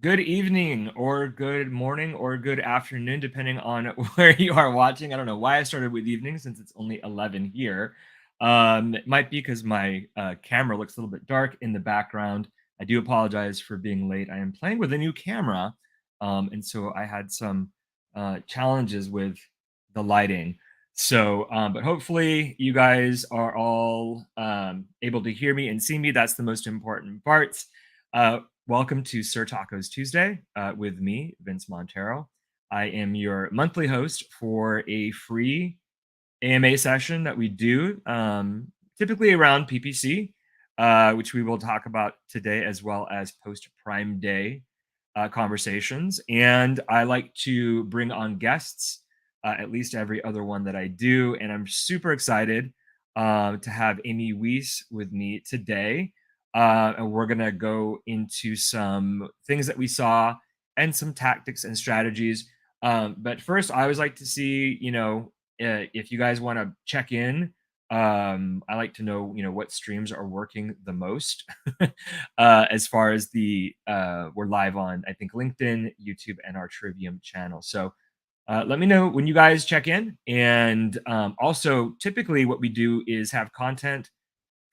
Good evening, or good morning, or good afternoon, depending on where you are watching. I don't know why I started with evening since it's only 11 here. It might be because my camera looks a little bit dark in the background. I do apologize for being late. I am playing with a new camera, and so I had some challenges with the lighting. But hopefully you guys are all able to hear me and see me. That's the most important parts. Welcome to Sir Tacos Tuesday with me, Vince Montero. I am your monthly host for a free AMA session that we do typically around PPC, which we will talk about today, as well as post Prime Day conversations. And I like to bring on guests, at least every other one that I do. And I'm super excited to have Amy Weiss with me today. And we're going to go into some things that we saw and some tactics and strategies. But first, I always like to see, if you guys want to check in. I like to know, what streams are working the most as far as we're live on, I think, LinkedIn, YouTube, and our Trivium channel. So let me know when you guys check in. And also, typically what we do is have content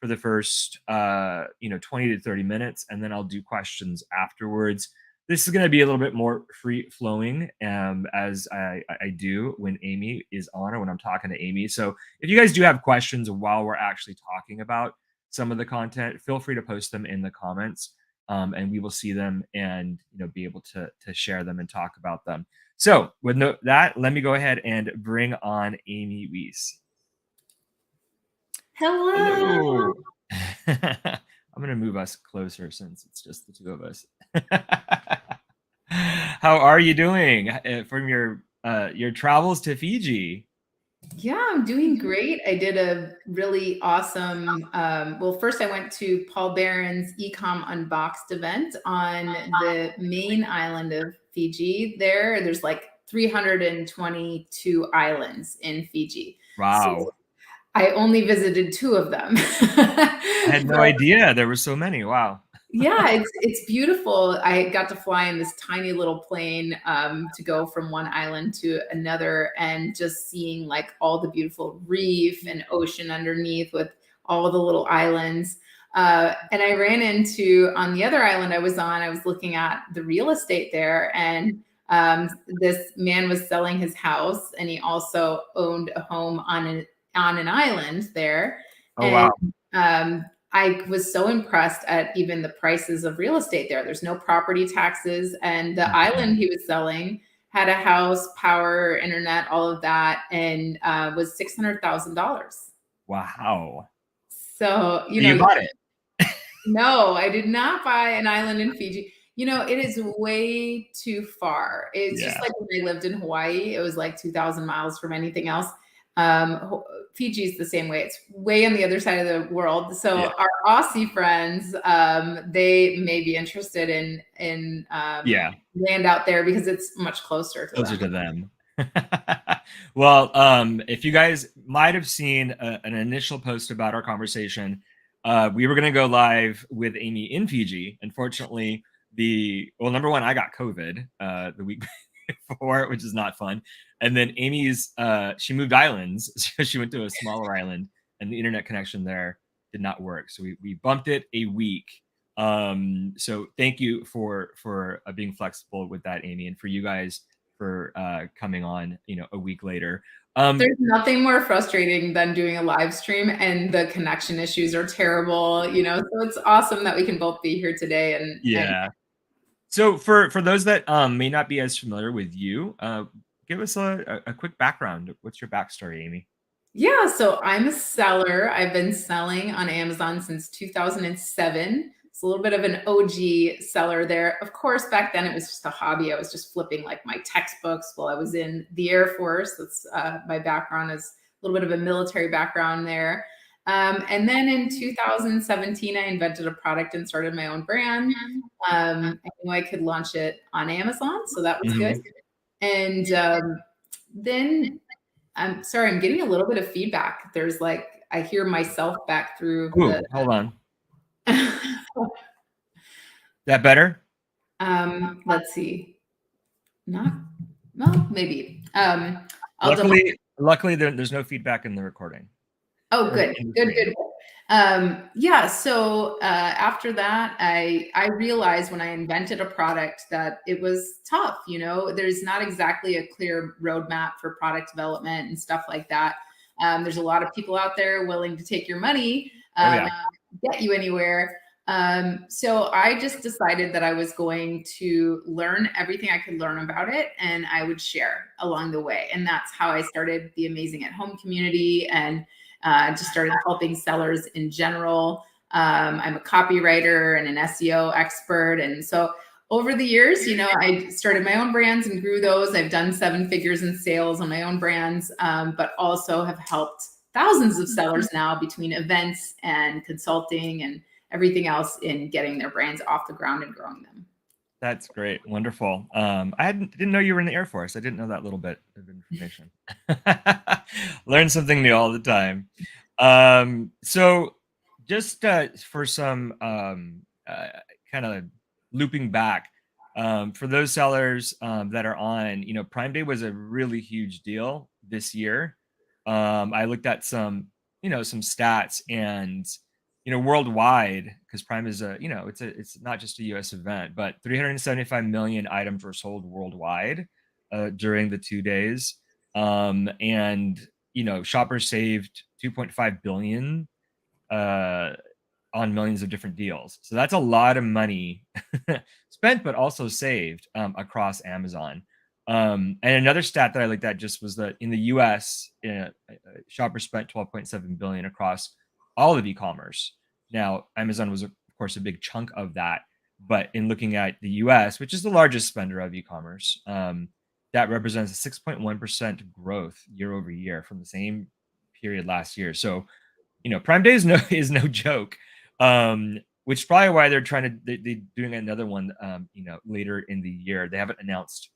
for the first 20 to 30 minutes, and then I'll do questions afterwards. This is going to be a little bit more free flowing as I do when Amy is on, or when I'm talking to Amy. So if you guys do have questions while we're actually talking about some of the content, feel free to post them in the comments, and we will see them and be able to share them and talk about them. So with that, let me go ahead and bring on Amy Weiss. Hello. I'm gonna move us closer since it's just the two of us. How are you doing from your travels to Fiji? Yeah, I'm doing great. I did a really awesome. Well, first I went to Paul Barron's Ecom Unboxed event on the main island of Fiji. There's like 322 islands in Fiji. Wow, So I only visited two of them. I had no idea there were so many. Wow. Yeah, it's beautiful. I got to fly in this tiny little plane to go from one island to another, and just seeing like all the beautiful reef and ocean underneath with all the little islands. And I ran into on the other island I was on. I was looking at the real estate there, and this man was selling his house, and he also owned a home on an island there, Oh and wow. I was so impressed at even the prices of real estate there. There's no property taxes, and the Mhm. island he was selling had a house, power, internet, all of that, and was $600,000. Wow. So, So you bought it. no, I did not buy an island in Fiji. It is way too far. It's just Yeah. like when I lived in Hawaii, it was like 2,000 miles from anything else. Fiji is the same way. It's way on the other side of the world. Yeah. So our Aussie friends, they may be interested in Yeah. land out there because it's much closer to Closer them. to them. Well, if you guys might have seen an initial post about our conversation, we were going to go live with Amy in Fiji. Unfortunately, number one, I got COVID the week before, which is not fun. And then Amy's, she moved islands, so she went to a smaller island, and the internet connection there did not work. So we bumped it a week. So thank you for being flexible with that, Amy, and for you guys for coming on, a week later. There's nothing more frustrating than doing a live stream and the connection issues are terrible. So it's awesome that we can both be here today and Yeah. So for those that may not be as familiar with you, give us a quick background. What's your backstory, Amy? yeah, so I'm a seller. I've been selling on Amazon since 2007. It's a little bit of an OG seller there. Of course, back then it was just a hobby. I was just flipping like my textbooks while I was in the Air Force. That's my background is a little bit of a military background there. And then in 2017, I invented a product and started my own brand. I knew I could launch it on Amazon, so that was good. Mhm. And then I'm sorry, I'm getting a little bit of feedback. There's like I hear myself back through Ooh, the hold on. That better? Let's see. Not well, maybe. I'll double. Luckily, there's no feedback in the recording Oh, or good, in the good, stream. good. Yeah. So after that, I realized when I invented a product that it was tough. You know, there's not exactly a clear roadmap for product development and stuff like that. There's a lot of people out there willing to take your money, Oh yeah. get you anywhere. So I just decided that I was going to learn everything I could learn about it, and I would share along the way. And that's how I started the Amazing at Home community, and just started helping sellers in general. I'm a copywriter and an SEO expert. And so over the years, you know, I started my own brands and grew those. I've done 7 figures in sales on my own brands, but also have helped thousands of sellers now between events and consulting and everything else in getting their brands off the ground and growing them. That's great. Wonderful. Didn't know you were in the Air Force. I didn't know that little bit of information. Learn something new all the time. So just for some kind of looping back, for those sellers that are on, you know, Prime Day was a really huge deal this year. I looked at some, you know, some stats, and you know, worldwide, because Prime is a, you know, it's not just a US event, but 375 million items were sold worldwide during the 2 days. And you know, shoppers saved 2.5 billion uh on millions of different deals. So that's a lot of money spent, but also saved across Amazon. And another stat that I looked at just was that in the US, shoppers spent 12.7 billion across all of e-commerce. Now, Amazon was, of course, a big chunk of that, but in looking at the US, which is the largest spender of e-commerce, that represents a 6.1% growth year over year from the same period last year. So, you know, Prime Day is no is no joke. Which is probably why they're trying to they doing another one, you know, later in the year. They haven't announced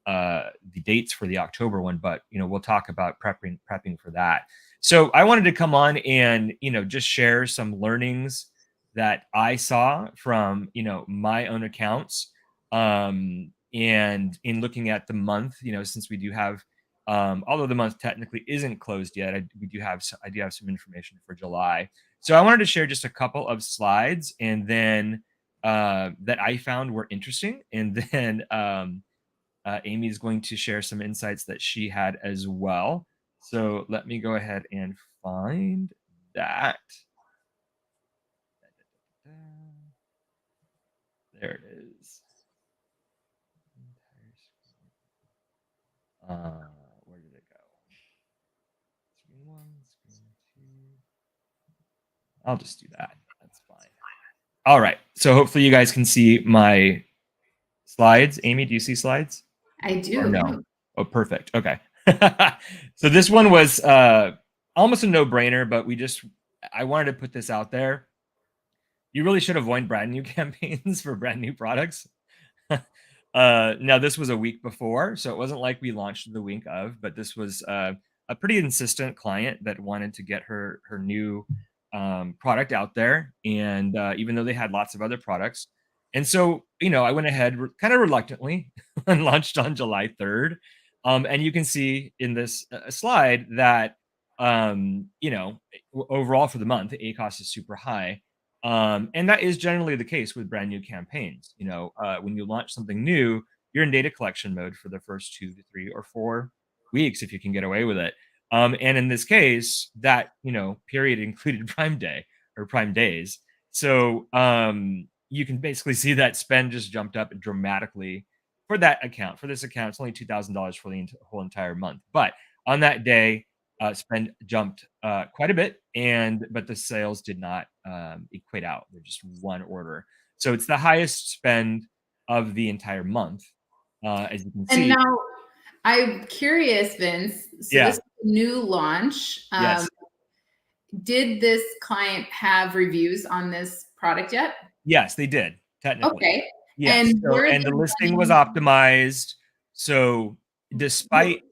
the dates for the October one, but you know, we'll talk about prepping for that. So I wanted to come on and, you know, just share some learnings that I saw from, you know, my own accounts. And in looking at the month, you know, since we do have, although the month technically isn't closed yet, I do have some information for July. So I wanted to share just a couple of slides, and then that I found were interesting, and then Amy is going to share some insights that she had as well. So let me go ahead and find that. There it is. Where did it go? Screen one, screen two. I'll just do that. That's fine. All right. So hopefully you guys can see my slides. Amy, do you see slides? I Or do. no? Oh, perfect. Okay. So this one was almost a no-brainer, but I wanted to put this out there. You really should avoid brand new campaigns for brand new products. Now this was a week before, so it wasn't like we launched the week of, but this was a pretty insistent client that wanted to get her new product out there, and even though they had lots of other products, and so, you know, I went ahead kind of reluctantly and launched on July 3rd. And you can see in this slide that you know, overall for the month, the ACoS is super high. And that is generally the case with brand new campaigns. You know, when you launch something new, you're in data collection mode for the first 2 to 3 or 4 weeks if you can get away with it. And in this case, that, you know, period included Prime Day or Prime Days. So you can basically see that spend just jumped up dramatically for that account. For this account, it's only $2,000 for the whole entire month. But on that day, spend jumped quite a bit, but the sales did not equate out. They're just one order. So it's the highest spend of the entire month, as you can And see. now I'm curious, Vince. So Yeah. this is a new launch. Yes. Did this client have reviews on this product yet? Yes, they did, technically. Okay. Yes. And So, were and they the listing was running, optimized. So despite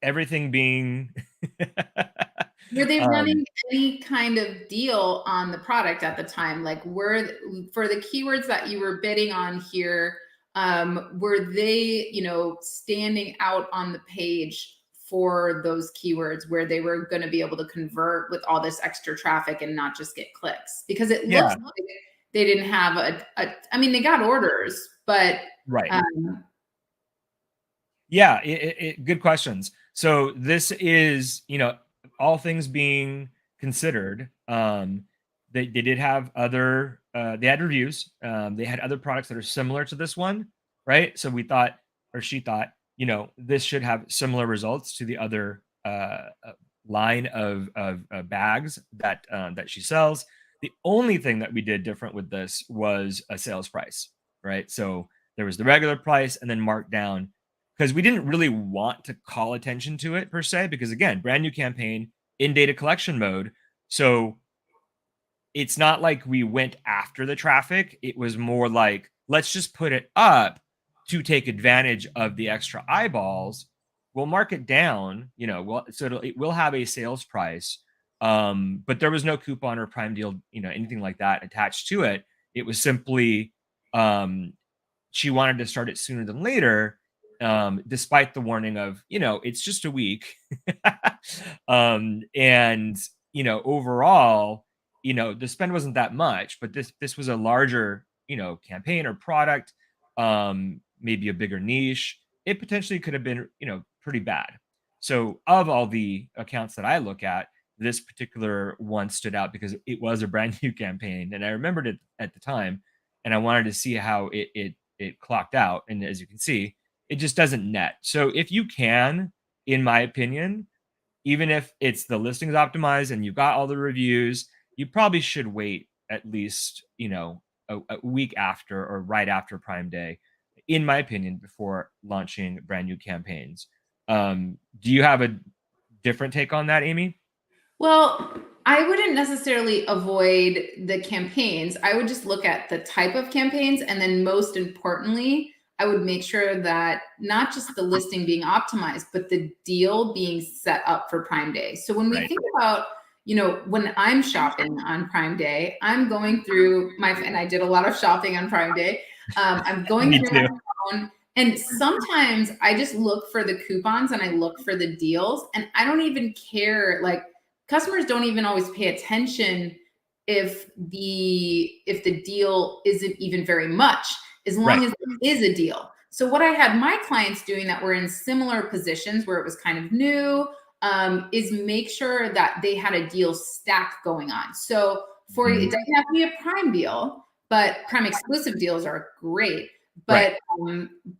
everything being were they um, running any kind of deal on the product at the time? Like, for the keywords that you were bidding on here, were they, standing out on the page for those keywords where they were going to be able to convert with all this extra traffic and not just get clicks? Because it looks Yeah. like they didn't have I mean, they got orders, but Right. Yeah, good questions. So this is, all things being considered, they did have other, they had reviews. They had other products that are similar to this one, right? So we thought, or she thought, this should have similar results to the other line of bags that she sells. The only thing that we did different with this was a sales price, right? So there was the regular price and then marked down because we didn't really want to call attention to it per se, because again, brand new campaign in data collection mode. So it's not like we went after the traffic. It was more like, let's just put it up to take advantage of the extra eyeballs. We'll mark it down, so it will have a sales price. But there was no coupon or prime deal, anything like that attached to it. It was simply she wanted to start it sooner than later, despite the warning of, it's just a week. And, overall, the spend wasn't that much, but this was a larger, campaign or product, maybe a bigger niche. It potentially could have been, pretty bad. So of all the accounts that I look at, this particular one stood out because it was a brand new campaign, and I remembered it at the time, and I wanted to see how it clocked out. And as you can see, it just doesn't net. So if you can, in my opinion, even if it's the listings optimized and you've got all the reviews, you probably should wait at least, a week after or right after Prime Day, in my opinion, before launching brand new campaigns. Do you have a different take on that, Amy? Well, I wouldn't necessarily avoid the campaigns. I would just look at the type of campaigns. And then most importantly, I would make sure that not just the listing being optimized, but the deal being set up for Prime Day. So when we Right. think about, when I'm shopping on Prime Day, I'm going through and I did a lot of shopping on Prime Day. I'm going Me through too. my phone. And sometimes I just look for the coupons and I look for the deals, and I don't even care. Like, customers don't even always pay attention if the deal isn't even very much, as long Right. as it is a deal. So what I had my clients doing that were in similar positions where it was kind of new, is make sure that they had a deal stack going on. So it Mhm. doesn't have to be a prime deal, but prime exclusive deals are great. Right.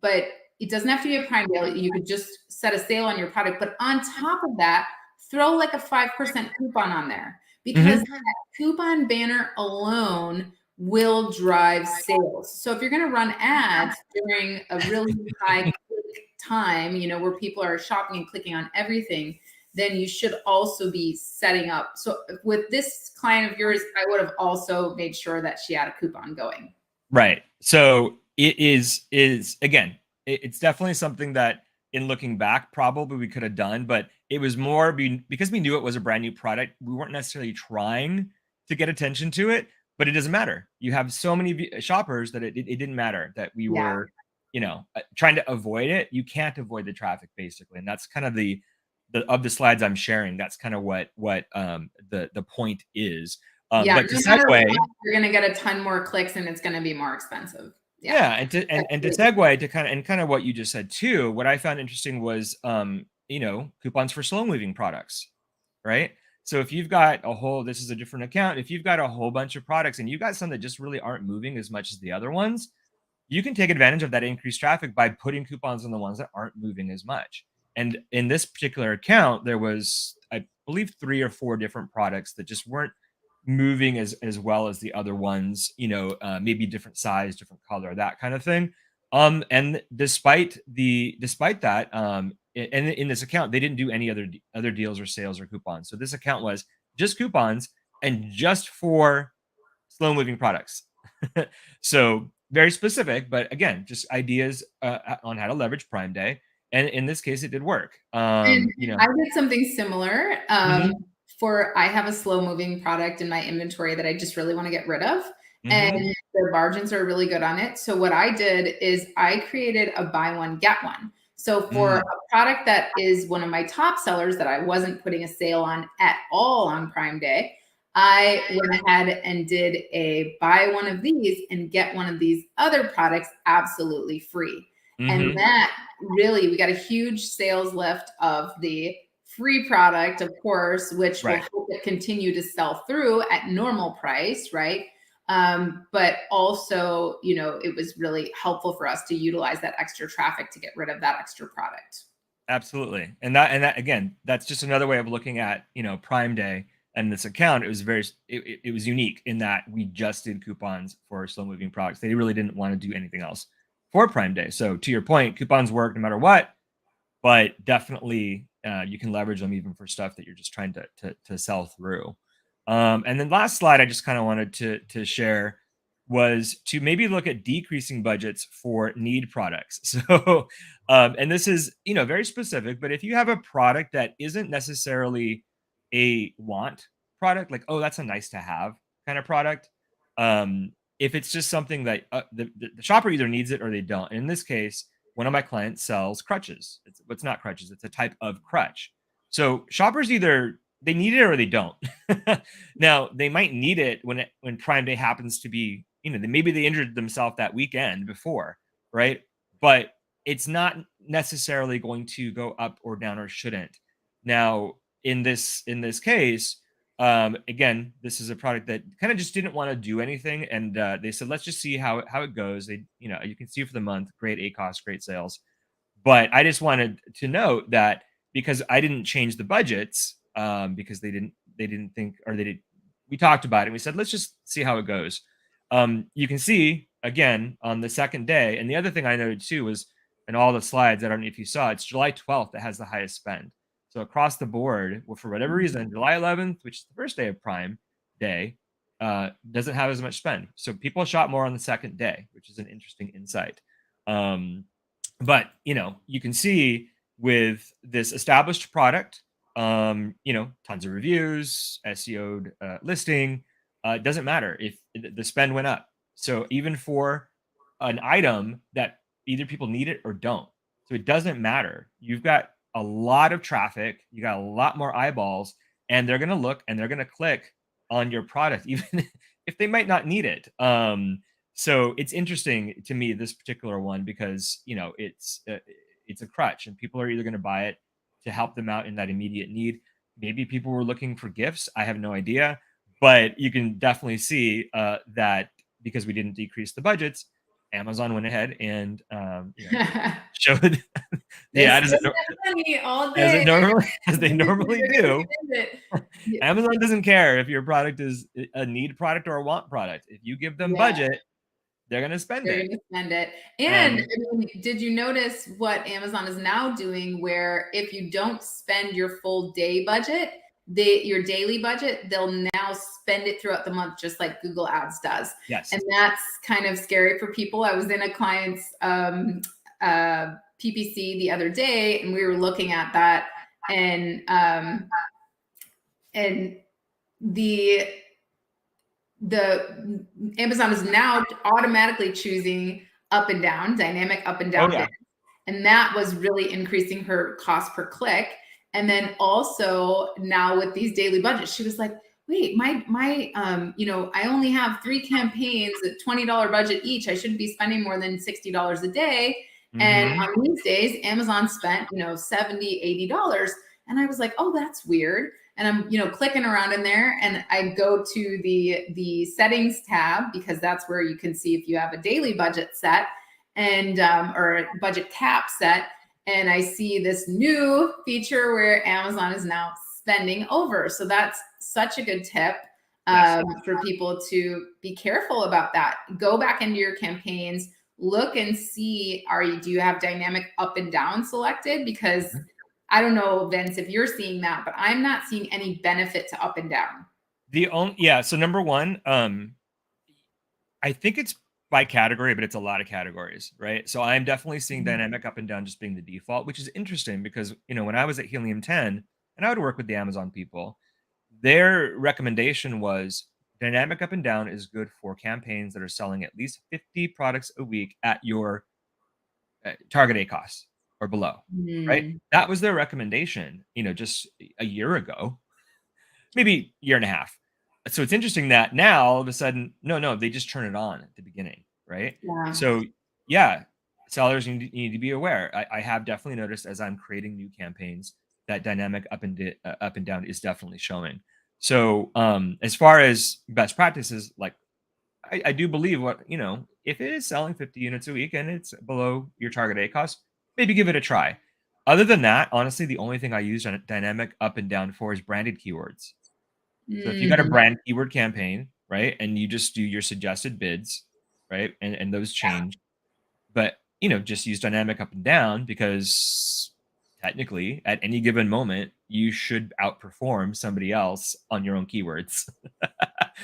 But it doesn't have to be a prime deal. You could just set a sale on your product. But on top of that, throw like a 5% coupon on there, because Mhm. that coupon banner alone will drive sales. So if you're going to run ads during a really high click time, where people are shopping and clicking on everything, then you should also be setting up. So with this client of yours, I would have also made sure that she had a coupon going. Right. So it is again, it's definitely something that in looking back, probably we could have done, but it was more because we knew it was a brand new product. We weren't necessarily trying to get attention to it, but it doesn't matter. You have so many shoppers that it didn't matter that we Yeah. were, trying to avoid it. You can't avoid the traffic basically. And that's kind of the of the slides I'm sharing. That's kind of what the point is. Yeah, But to no matter segue, what, you're gonna get a ton more clicks and it's gonna be more expensive. Yeah. yeah, and to segue to kind of what you just said too, what I found interesting was coupons for slow moving products, right? So if you've got this is a different account, if you've got a whole bunch of products and you've got some that just really aren't moving as much as the other ones, you can take advantage of that increased traffic by putting coupons on the ones that aren't moving as much. And in this particular account, there was, I believe, 3 or 4 different products that just weren't moving as well as the other ones, maybe different size, different color, that kind of thing. And despite that, and in this account, they didn't do any other deals or sales or coupons. So this account was just coupons and just for slow moving products. So very specific, but again, just ideas on how to leverage Prime Day. And in this case, it did work. And I did something similar. Mhm, I have a slow moving product in my inventory that I just really want to get rid of. and Mm-hmm. their margins are really good on it. So what I did is I created a buy one, get one. So for a Mm, product that is one of my top sellers that I wasn't putting a sale on at all on Prime Day, I went ahead and did a buy one of these and get one of these other products absolutely free. And mm-hmm. that really, we got a huge sales lift of the free product, of course, which will Right. help it continue to sell through at normal price, right? But also, it was really helpful for us to utilize that extra traffic to get rid of that extra product. Absolutely. And that again, that's just another way of looking at, Prime Day and this account. It was it was unique in that we just did coupons for slow moving products. They really didn't want to do anything else for Prime Day. So to your point, coupons work no matter what, but definitely you can leverage them even for stuff that you're just trying to sell through. And then last slide I just kind of wanted to share was to maybe look at decreasing budgets for need products. So, and this is very specific, but if you have a product that isn't necessarily a want product, like oh that's a nice to have kind of product, if it's just something that the shopper either needs it or they don't. In this case, one of my clients sells crutches. It's not crutches, it's a type of crutch. So shoppers either they need it or they don't. Now, they might need it when Prime Day happens to be, maybe they injured themselves that weekend before, right? But it's not necessarily going to go up or down or shouldn't. Now, in this case, again, this is a product that kind of just didn't want to do anything, and they said, let's just see how it goes. They, you can see for the month, great ACOS, great sales. But I just wanted to note that because I didn't change the budgets, because they didn't think, or they did, we talked about it and we said, let's just see how it goes. You can see again on the second day. And the other thing I noted too was in all the slides, I don't know if you saw, it's July 12th that has the highest spend. So across the board, well, for whatever reason, July 11th, which is the first day of Prime Day, doesn't have as much spend. So people shop more on the second day, which is an interesting insight. Um, but you can see with this established product, tons of reviews, SEO'd listing, it doesn't matter if the spend went up. So even for an item that either people need it or don't, so it doesn't matter. You've got a lot of traffic, you got a lot more eyeballs, and they're going to look and they're going to click on your product even if they might not need it. So it's interesting to me, this particular one, because it's a crutch and people are either going to buy it to help them out in that immediate need. Maybe people were looking for gifts, I have no idea, but you can definitely see that because we didn't decrease the budgets, Amazon went ahead and showed the They ad spend that money all as it day. normally as they normally They're gonna do. spend it. Yeah. Amazon doesn't care if your product is a need product or a want product. If you give them Yeah. budget, they're gonna spend They're it. gonna spend it. And And I mean, did you notice what Amazon is now doing where if you don't spend your full day budget, your daily budget, they'll now spend it throughout the month, just like Google Ads does. yes. And that's kind of scary for people. I was in a client's PPC the other day and we were looking at that and the Amazon is now automatically choosing up and down, dynamic up and Oh down yeah. bids. And that was really increasing her cost per click. And then also now with these daily budgets, she was like, wait, I only have 3 campaigns at $20 budget each. I shouldn't be spending more than $60 a day. And Mhm. on these days, Amazon spent, $70, $80. And I was like, oh, that's weird. And I'm, clicking around in there and I go to the settings tab because that's where you can see if you have a daily budget set and or a budget cap set. And I see this new feature where Amazon is now spending over. So that's such a good tip Yes. for people to be careful about that. Go back into your campaigns, look and see, do you have dynamic up and down selected? Because Mhm. I don't know, Vince, if you're seeing that, but I'm not seeing any benefit to up and down. So number one, I think it's by category, but it's a lot of categories, right? So I'm definitely seeing Mhm. dynamic up and down just being the default, which is interesting because when I was at Helium 10 and I would work with the Amazon people, their recommendation was dynamic up and down is good for campaigns that are selling at least 50 products a week at your target ACoS or below, right? Mm. That was their recommendation, just a year ago, maybe year and a half. So it's interesting that now all of a sudden, no, they just turn it on at the beginning, right? Yeah. So yeah, sellers need to be aware. I have definitely noticed as I'm creating new campaigns that dynamic up and down is definitely showing. So as far as best practices, like I do believe if it is selling 50 units a week and it's below your target ACoS, maybe give it a try. Other than that, honestly, the only thing I use on dynamic up and down for is branded keywords. So if you got a Mm. brand keyword campaign, right, and you just do your suggested bids, right, and those change, but just use dynamic up and down because technically at any given moment you should outperform somebody else on your own keywords.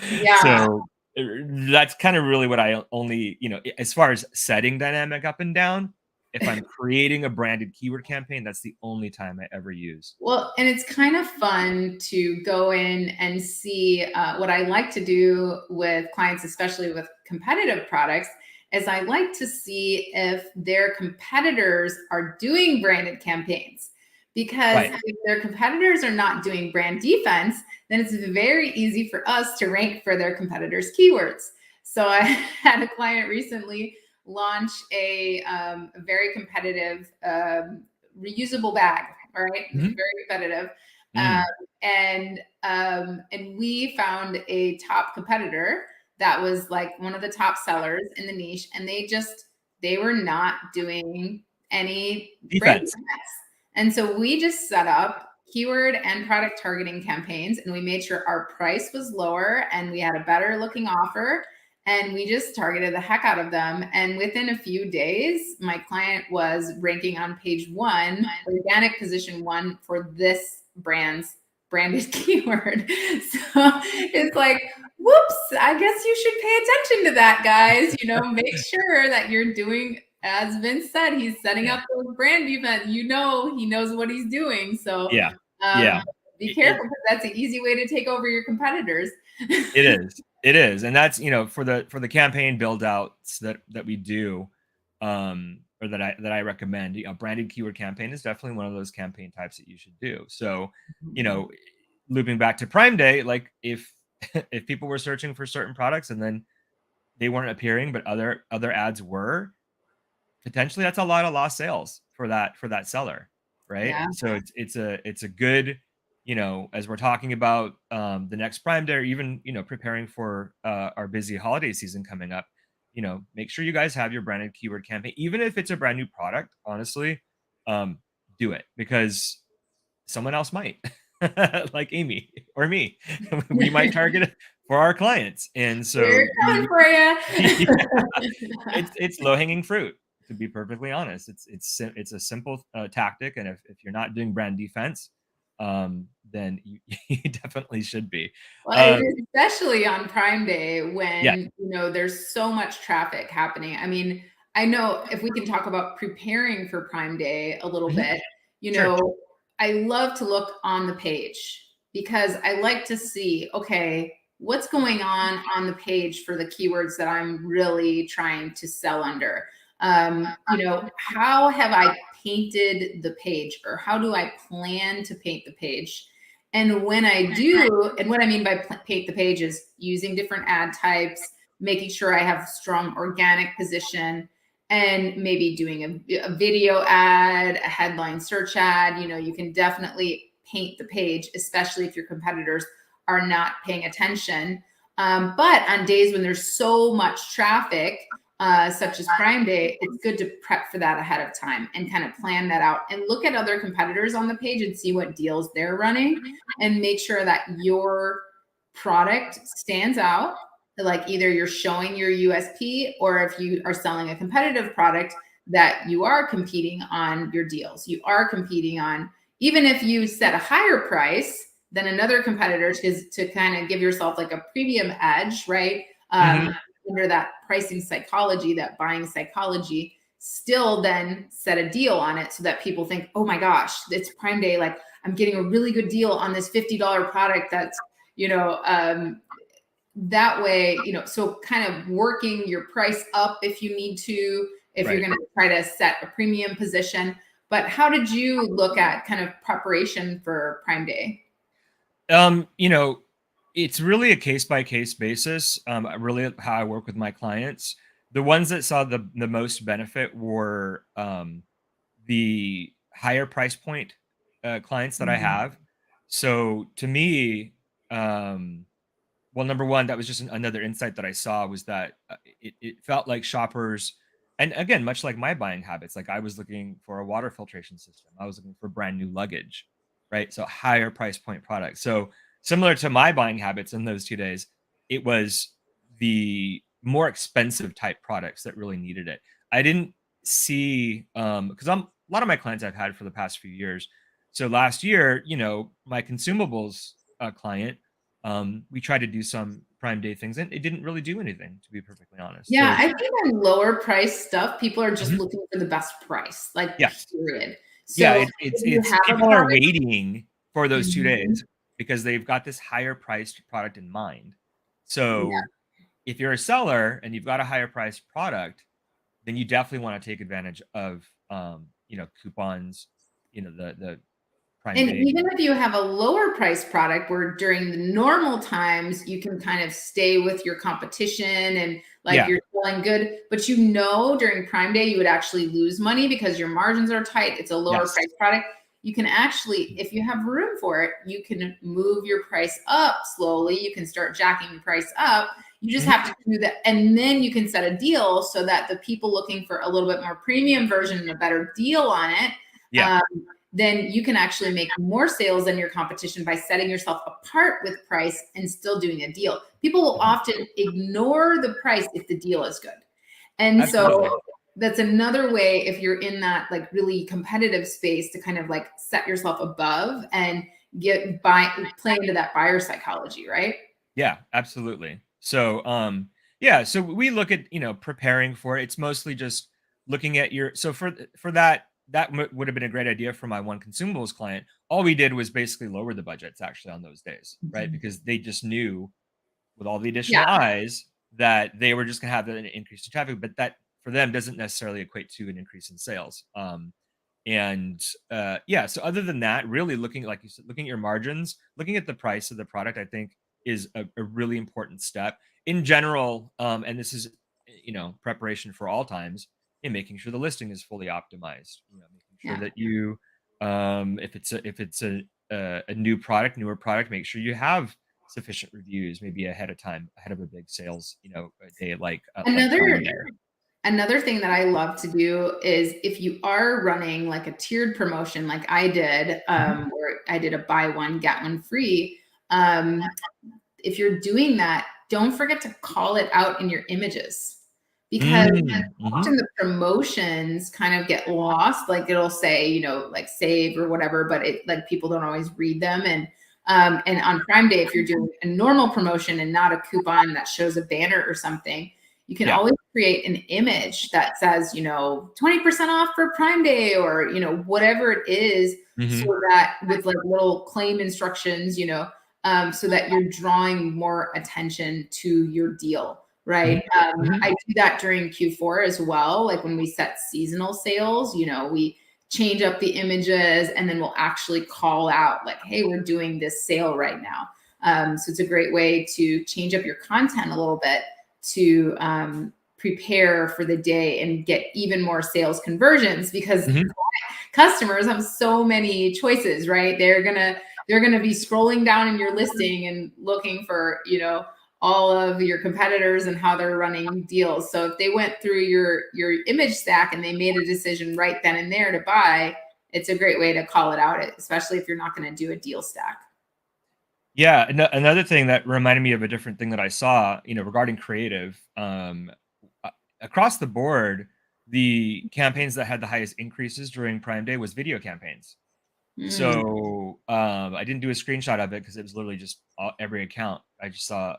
Yeah. So that's kind of really what I only, as far as setting dynamic up and down, if I'm creating a branded keyword campaign, that's the only time I ever use. Well, and it's kind of fun to go in and see what I like to do with clients, especially with competitive products, is I like to see if their competitors are doing branded campaigns. Because Right. if their competitors are not doing brand defense, then it's very easy for us to rank for their competitors' keywords. So I had a client recently launch a very competitive reusable bag. All right, it's Mhm. very competitive, um, Mm. and we found a top competitor that was like one of the top sellers in the niche, and they were not doing any brand Defense. defense, and so we just set up keyword and product targeting campaigns, and we made sure our price was lower and we had a better looking offer, and we just targeted the heck out of them. And within a few days, my client was ranking on page one, organic position one for this brand's branded keyword. So it's like, whoops, I guess you should pay attention to that, guys. Make sure that you're doing, as Vince said, he's setting Yeah. up those brand events. He knows what he's doing. So Yeah. um, Yeah. be It, careful, because that's an easy way to take over your competitors. It is. It is. And that's, for the campaign build outs that we do, or that I recommend, branded keyword campaign is definitely one of those campaign types that you should do. So, you know, looping back to Prime Day, like if if people were searching for certain products and then they weren't appearing, but other ads were, potentially that's a lot of lost sales for that seller, right? Yeah. So it's a good, as we're talking about the next Prime Day, or even preparing for our busy holiday season coming up. Make sure you guys have your branded keyword campaign, even if it's a brand new product. Honestly, um, do it because someone else might, like Amy or me. We might target it for our clients, and We're so coming for you. yeah, it's low hanging fruit. To be perfectly honest, it's a simple tactic, and if you're not doing brand defense, then you, you definitely should be. Well, Um, and especially on Prime Day yeah, when, there's so much traffic happening. I mean, I know if we can talk about preparing for Prime Day a little mhm, bit, you sure. know, I love to look on the page because I like to see, okay, what's going on the page for the keywords that I'm really trying to sell under. How have I painted the page, or how do I plan to paint the page? And when I do, and what I mean by paint the page is using different ad types, making sure I have strong organic position, and maybe doing a video ad, a headline search ad. You can definitely paint the page, especially if your competitors are not paying attention. But on days when there's so much traffic, such as Prime Day, it's good to prep for that ahead of time and kind of plan that out and look at other competitors on the page and see what deals they're running, and make sure that your product stands out. Like either you're showing your USP, or if you are selling a competitive product, that you are competing on your deals. You are competing on, even if you set a higher price than another competitor, to kind of give yourself like a premium edge, right? Mhm. Under that pricing psychology, that buying psychology, still then set a deal on it so that people think, oh my gosh, it's Prime Day. Like I'm getting a really good deal on this $50 product that's, you know, um, that way, so kind of working your price up if you need to, if you're Right. going to try to set a premium position. But how did you look at kind of preparation for Prime Day? You know, it's really a case by case basis. Really how I work with my clients. The ones that saw the most benefit were the higher price point clients that I Mhm. have. So to me, um, well, number one, that was just another insight that I saw was that it felt like shoppers, and again, much like my buying habits, like I was looking for a water filtration system, I was looking for brand new luggage, right? So higher price point products. So similar to my buying habits in those 2 days, it was the more expensive type products that really needed it. I didn't see because a lot of my clients I've had for the past few years. So last year, my consumables client, we tried to do some Prime Day things, and it didn't really do anything, to be perfectly honest. Yeah, So, I think on lower price stuff, people are just mhm, looking for the best price, like yes. period. Yeah, So if you it's have a people are product. waiting for those 2 Mhm. days because they've got this higher priced product in mind. Yeah. So, if you're a seller and you've got a higher priced product, then you definitely wanna take advantage of, coupons, the Prime And Day. even if you have a lower price product where during the normal times you can kind of stay with your competition and like Yeah, you're selling good, but during Prime Day you would actually lose money because your margins are tight. It's a lower yes. price product. You can actually, if you have room for it, you can move your price up slowly. You can start jacking the price up. You just Mhm, have to do that. And then you can set a deal so that the people looking for a little bit more premium version and a better deal on it, yeah, um, then you can actually make more sales than your competition by setting yourself apart with price and still doing a deal. People will mhm, often ignore the price if the deal is good. And so absolutely. that's another way if you're in that like really competitive space to kind of like set yourself above and play into that buyer psychology, right? Yeah, absolutely. So, yeah, so we look at, preparing for it. It's mostly just looking at your so for that would have been a great idea for my one consumables client. All we did was basically lower the budgets actually on those days, right? Mhm. Because they just knew with all the Yeah. additional eyes that they were just going to have an increase in traffic, but that for them doesn't necessarily equate to an increase in sales. And yeah, so other than that, really looking, like you said, looking at your margins, looking at the price of the product, I think is a really important step in general. And this is, preparation for all times in making sure the listing is fully optimized, making sure Yeah. that you, if it's a new product, newer product, make sure you have sufficient reviews, maybe ahead of time, ahead of a big sales, a day like Prime Another Day. Another thing that I love to do is if you are running like a tiered promotion, like I did, Mhm. where I did a buy one, get one free. Um, if you're doing that, don't forget to call it out in your images because Mhm. often the promotions kind of get lost. Like it'll say, like save or whatever, but it like people don't always read them. And on Prime Day, if you're doing a normal promotion and not a coupon that shows a banner or something, you can Yeah. always create an image that says, 20% off for Prime Day or, whatever it is, so Mhm. that with like little claim instructions, so that you're drawing more attention to your deal, right? Mhm. Mhm. I do that during Q4 as well. Like when we set seasonal sales, we change up the images and then we'll actually call out like, hey, we're doing this sale right now. So it's a great way to change up your content a little bit to prepare for the day and get even more sales conversions because Mhm. customers have so many choices, right? They're gonna be scrolling down in your listing and looking for, all of your competitors and how they're running deals. So if they went through your image stack and they made a decision right then and there to buy, it's a great way to call it out, especially if you're not going to do a deal stack. Yeah, another thing that reminded me of a different thing that I saw, regarding creative, a across the board, the campaigns that had the highest increases during Prime Day was video campaigns. Mm. So, I didn't do a screenshot of it because it was literally just every account. I just saw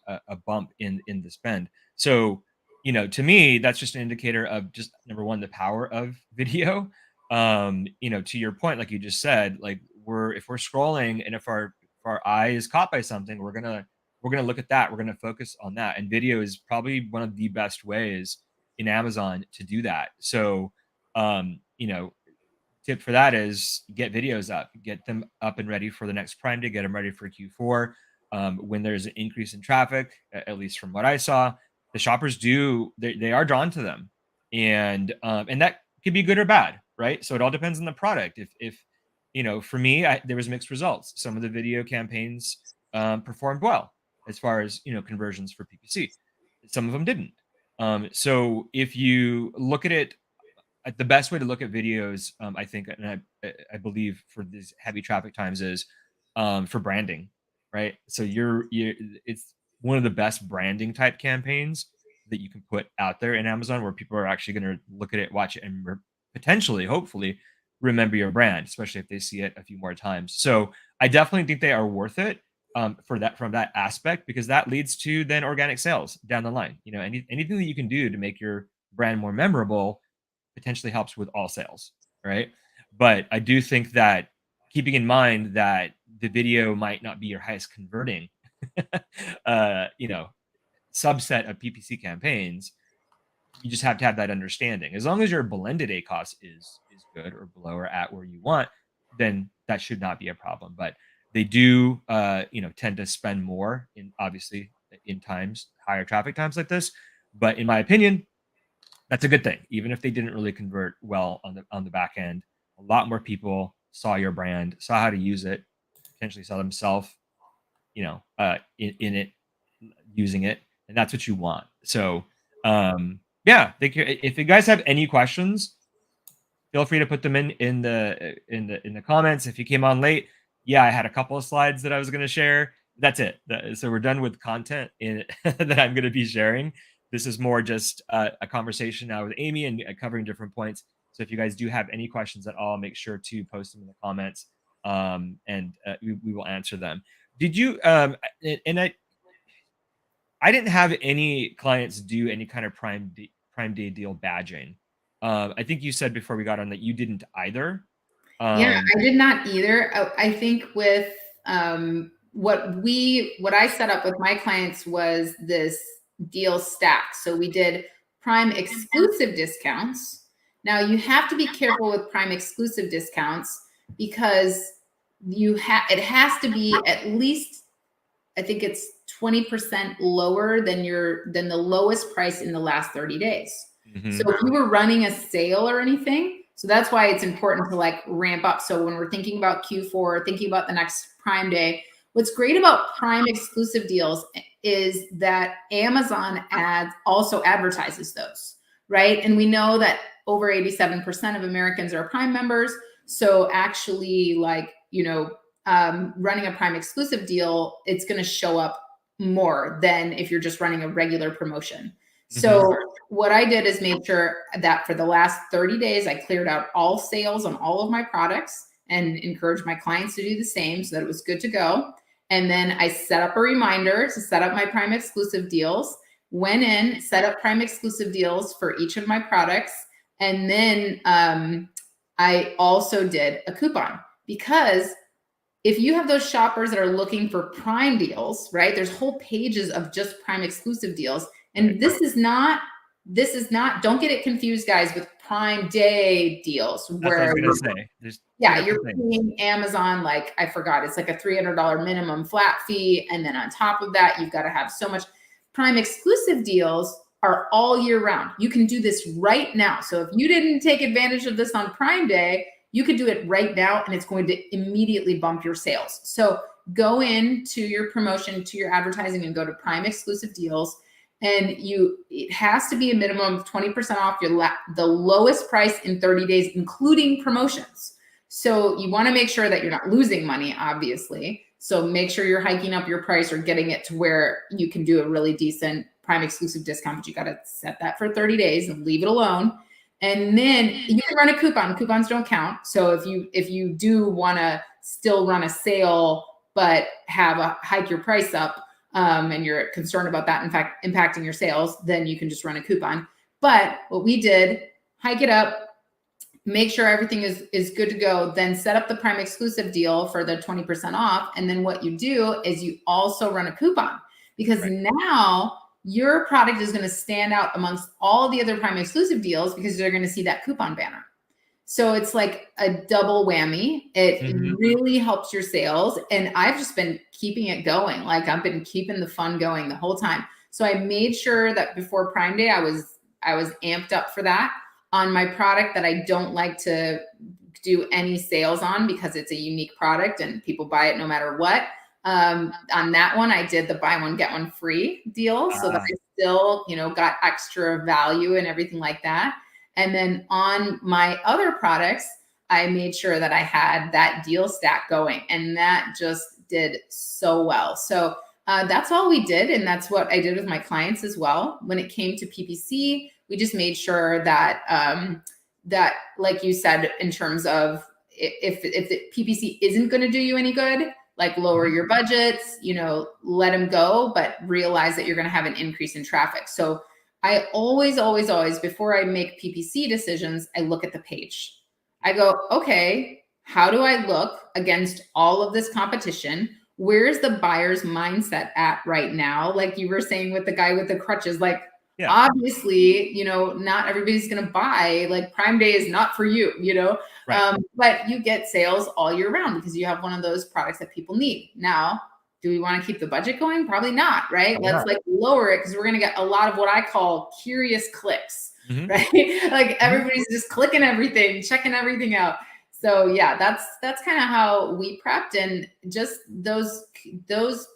a bump in the spend. So, to me, that's just an indicator of just number one, the power of video. To your point, like you just said, like if we're scrolling and if our eye is caught by something, we're gonna we're going to look at that. We're going to focus on that. And video is probably one of the best ways in Amazon to do that. So, you know, tip for that is get videos up, get them up and ready for the next Prime Day, get them ready for Q4. When there's an increase in traffic, at least from what I saw, the shoppers they are drawn to them, and that could be good or bad, right? So it all depends on the product. If you know, for me, there was mixed results. Some of the video campaigns performed well as far as conversions for PPC. Some of them didn't. So if you look at it, the best way to look at videos, I think, and I believe for these heavy traffic times is for branding, right? So it's one of the best branding type campaigns that you can put out there in Amazon, where people are actually going to look at it, watch it, and potentially, hopefully, remember your brand, especially if they see it a few more times. So I definitely think they are worth it from that aspect, because that leads to then organic sales down the line. Anything that you can do to make your brand more memorable potentially helps with all sales, right? But I do think that, keeping in mind that the video might not be your highest converting, you know, subset of PPC campaigns, you just have to have that understanding. As long as your blended ACoS is good or below or at where you want, then that should not be a problem. But they do, tend to spend more obviously in higher traffic times like this. But in my opinion, that's a good thing. Even if they didn't really convert well on the back end, a lot more people saw your brand, saw how to use it, potentially saw themselves, in it, using it, and that's what you want. So, yeah, if you guys have any questions, feel free to put them in the comments. If you came on late, yeah, I had a couple of slides that I was going to share. That's it. So we're done with content that I'm going to be sharing. This is more just a conversation now with Amy and covering different points. So if you guys do have any questions at all, make sure to post them in the comments, and we will answer them. Did you? And I didn't have any clients do any kind of Prime Day deal badging. I think you said before we got on that you didn't either. Yeah, I did not either. I think with what I set up with my clients was this deal stack. So we did Prime exclusive discounts. Now you have to be careful with Prime exclusive discounts, because it has to be at least, I think it's 20% lower than the lowest price in the last 30 days. Mm-hmm. So if you were running a sale or anything, so that's why it's important to like ramp up. So when we're thinking about Q4, thinking about the next Prime Day, what's great about Prime exclusive deals is that Amazon ads also advertises those, right? And we know that over 87% of Americans are Prime members. So actually, running a Prime exclusive deal, it's going to show up more than if you're just running a regular promotion. So what I did is made sure that for the last 30 days, I cleared out all sales on all of my products and encouraged my clients to do the same, so that it was good to go. And then I set up a reminder to set up my Prime exclusive deals, went in, set up Prime exclusive deals for each of my products. And then I also did a coupon, because if you have those shoppers that are looking for Prime deals, right? There's whole pages of just Prime exclusive deals. And this is not, don't get it confused, guys, with Prime Day deals. That's what I was gonna say. You're paying Amazon, like, I forgot, it's like a $300 minimum flat fee. And then on top of that, you've got to have so much. Prime exclusive deals are all year round. You can do this right now. So if you didn't take advantage of this on Prime Day, you could do it right now, and it's going to immediately bump your sales. So go into your promotion, to your advertising, and go to Prime exclusive deals. And it has to be a minimum of 20% off the lowest price in 30 days, including promotions. So you want to make sure that you're not losing money, obviously. So make sure you're hiking up your price or getting it to where you can do a really decent Prime exclusive discount, but you got to set that for 30 days and leave it alone. And then you can run a coupon. Coupons don't count. So if you do want to still run a sale, but hike your price up, and you're concerned about that, in fact, impacting your sales, then you can just run a coupon. But what we did, hike it up, make sure everything is good to go, then set up the Prime exclusive deal for the 20% off. And then what you do is you also run a coupon. because Right. now your product is going to stand out amongst all the other Prime exclusive deals because they're going to see that coupon banner. So it's like a double whammy. It Mhm. really helps your sales. And I've just been keeping it going. Like I've been keeping the fun going the whole time. So I made sure that before Prime Day, I was amped up for that on my product that I don't like to do any sales on because it's a unique product and people buy it no matter what. On that one, I did the buy one, get one free deal so that I still, got extra value and everything like that. And then on my other products, I made sure that I had that deal stack going, and that just did so well. So that's all we did. And that's what I did with my clients as well. When it came to PPC, we just made sure that, that, like you said, in terms of if the PPC isn't going to do you any good, like lower your budgets, let them go, but realize that you're going to have an increase in traffic. So I always, before I make PPC decisions, I look at the page. I go, okay, how do I look against all of this competition? Where's the buyer's mindset at right now? Like you were saying with the guy with the crutches, like, Yeah. obviously, not everybody's going to buy. Like Prime Day is not for you, Right. but you get sales all year round because you have one of those products that people need. Now, do we want to keep the budget going? Probably not, right? Probably Let's not. lower it because we're going to get a lot of what I call curious clicks, Mhm. right? Like everybody's just clicking everything, checking everything out. So yeah, that's kind of how we prepped, and just those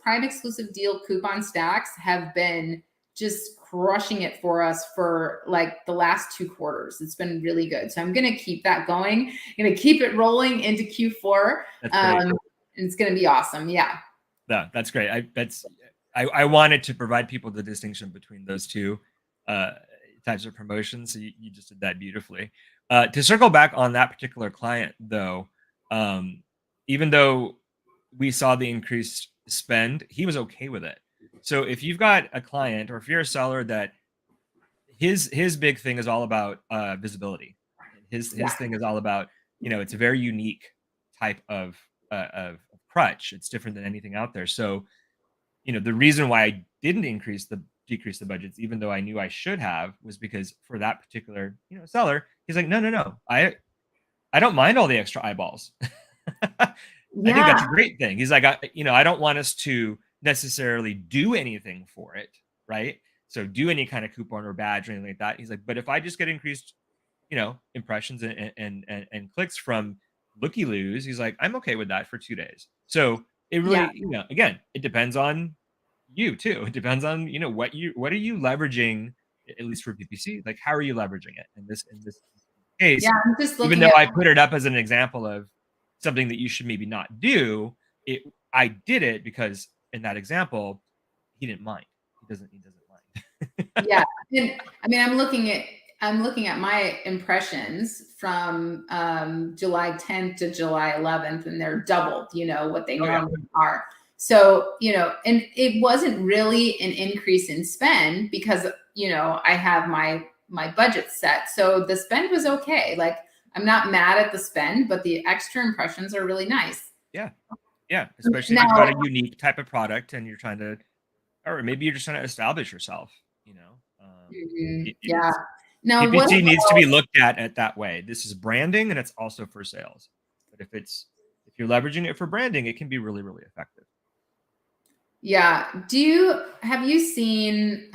Prime exclusive deal coupon stacks have been just crushing it for us for like the last 2 quarters. It's been really good. So I'm going to keep that going. I'm going to keep it rolling into Q4. That's great. And it's going to be awesome. Yeah. Yeah, that's great. I wanted to provide people the distinction between those two types of promotions. So you just did that beautifully. To circle back on that particular client, though, even though we saw the increased spend, he was okay with it. So if you've got a client, or if you're a seller that his big thing is all about visibility, his thing is all about, it's a very unique type of crutch. It's different than anything out there. So the reason why I didn't decrease the budgets, even though I knew I should have, was because for that particular, seller, he's like, no. I don't mind all the extra eyeballs. I think that's Yeah. a great thing. He's like, I don't want us to necessarily do anything for it, right? So do any kind of coupon or badge or anything like that. He's like, but if I just get increased, impressions and clicks from looky loos, he's like, I'm okay with that for 2 days. So it Yeah. really, again, it depends on you too. It depends on, what are you leveraging, at least for PPC? Like, how are you leveraging it in this case? Yeah. I'm just Even looking though at, I put it up as an example of something that you should maybe not do, I did it because in that example, he didn't mind. He doesn't mind. yeah. And I mean, I'm looking at my impressions from July 10th to July 11th, and they're doubled, what they Oh yeah. normally are. So, and it wasn't really an increase in spend because, I have my budget set. So the spend was okay. Like I'm not mad at the spend, but the extra impressions are really nice. Yeah. Yeah. Especially if you've Now, got a unique type of product and you're trying to, or maybe you're just trying to establish yourself, yeah. it's Now, what PPC needs to about, be looked at that way. This is branding and it's also for sales. But if you're leveraging it for branding, it can be really, really effective. yeah. Have you seen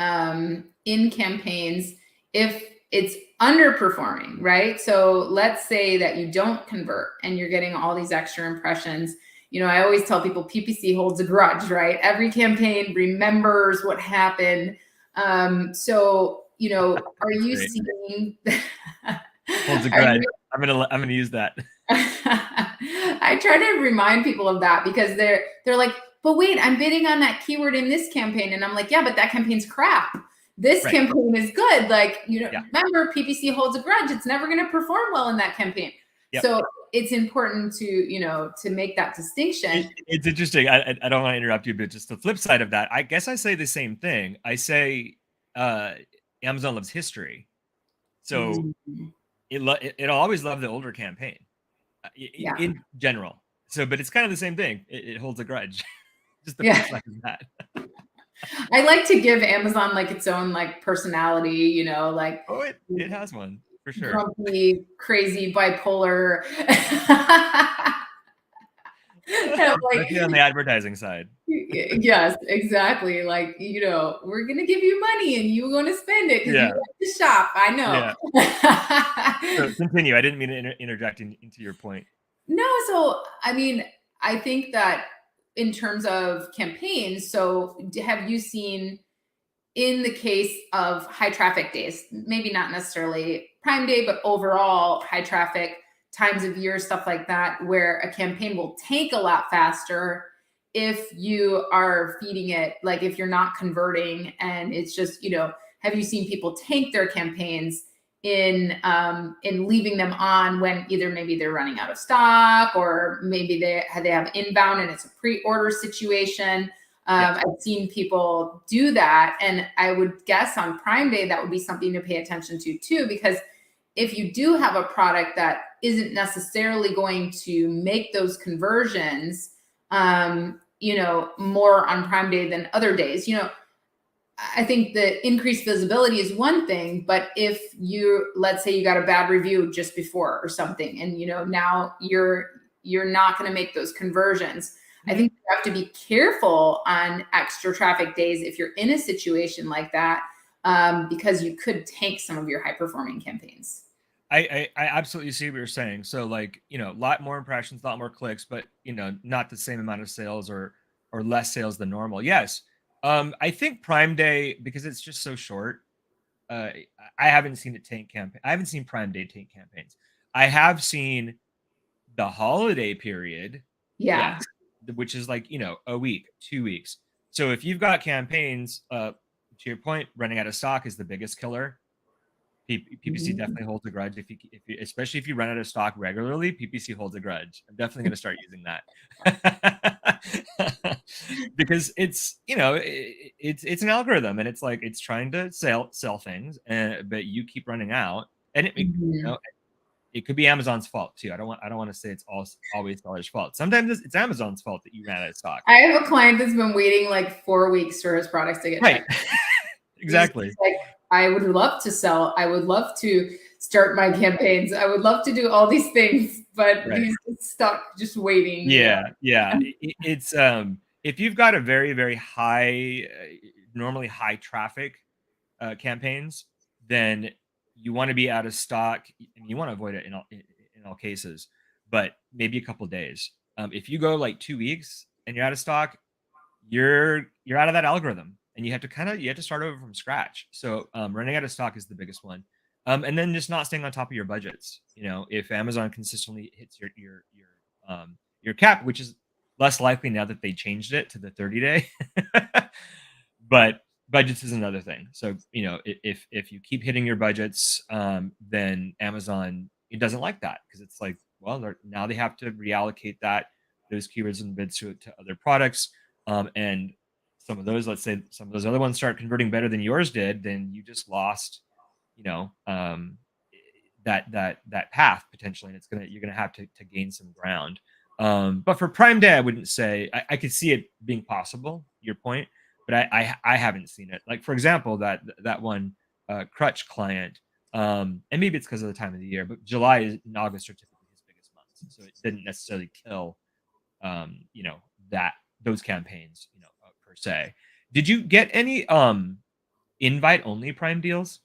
in campaigns if it's underperforming, right? So let's say that you don't convert and you're getting all these extra impressions. I always tell people PPC holds a grudge, right? Every campaign remembers what happened. So, are you Great. seeing Holds a are grudge. you I'm gonna use that. I try to remind people of that because they're like, but wait, I'm bidding on that keyword in this campaign. And I'm like, yeah, but that campaign's crap. This Right. campaign is good. Like, Yeah. remember PPC holds a grudge. It's never going to perform well in that campaign. Yep. So it's important to make that distinction. It's interesting. I don't want to interrupt you, but just the flip side of that, I guess I say the same thing. I say Amazon loves history. So Mhm. it'll always love the older campaign Yeah. in general. So, but it's kind of the same thing. It holds a grudge. Just the Yeah. flip side of that. I like to give Amazon like its own like personality, you know, like Oh, it has one for sure. grumpy, crazy, bipolar. And like, Especially on the advertising side. yes, exactly. Like, you know, we're gonna give you money and you're gonna spend it because you Yeah, like to shop. I yeah. So know. continue. I didn't mean to interject into your point. No, so I mean, I think that in terms of campaigns, so have you seen in the case of high traffic days, maybe not necessarily Prime Day, but overall high traffic times of year, stuff like that, where a campaign will tank a lot faster if you are feeding it, like if you're not converting and it's just, you know, have you seen people tank their campaigns in leaving them on when either maybe they're running out of stock or maybe they have inbound and it's a pre-order situation. Yes. I've seen people do that. And I would guess on Prime Day, that would be something to pay attention to too, because if you do have a product that isn't necessarily going to make those conversions, you know, more on Prime Day than other days, you know, I think the increased visibility is one thing, but if you, let's say you got a bad review just before or something, and you know now you're not going to make those conversions. I Mhm. think you have to be careful on extra traffic days if you're in a situation like that, because you could tank some of your high performing campaigns. I absolutely see what you're saying. So like, a lot more impressions, a lot more clicks, but not the same amount of sales or less sales than normal. Yes. I think Prime Day, because it's just so short, I haven't seen it tank campaign. I haven't seen Prime Day tank campaigns. I have seen the holiday period, Yeah. yes, which is like, a week, 2 weeks. So if you've got campaigns, to your point, running out of stock is the biggest killer. PPC Mhm. definitely holds a grudge if you especially if you run out of stock regularly, PPC holds a grudge. I'm definitely gonna start using that. Because it's, it's an algorithm and it's like it's trying to sell things, and but you keep running out, and Mhm. it could be Amazon's fault too. I don't wanna say it's always seller's fault. Sometimes it's Amazon's fault that you ran out of stock. I have a client that's been waiting like 4 weeks for his products to get Right. checked. He's Exactly. like, I would love to sell. I would love to start my campaigns. I would love to do all these things, but Right. he's just stuck just waiting, you Yeah, yeah. know. It's if you've got a very, very high, normally high traffic campaigns, then you want to be out of stock. And you want to avoid it in all cases, but maybe a couple days. If you go like 2 weeks and you're out of stock, you're out of that algorithm, and you have to start over from scratch. So running out of stock is the biggest one, and then just not staying on top of your budgets. If Amazon consistently hits your cap, which is less likely now that they changed it to the 30-day, but budgets is another thing. So if you keep hitting your budgets, then Amazon, it doesn't like that, because it's like, well, now they have to reallocate those keywords and bids to other products, and some of those, let's say some of those other ones start converting better than yours did, then you just lost, you know, um, that path potentially, and you're gonna have to gain some ground. But for Prime Day, I wouldn't say I could see it being possible. Your point, but I haven't seen it. Like for example, that one Crutch client, and maybe it's because of the time of the year, but and August are typically his biggest months, so it didn't necessarily kill you know, that those campaigns, per se. Did you get any invite only Prime deals?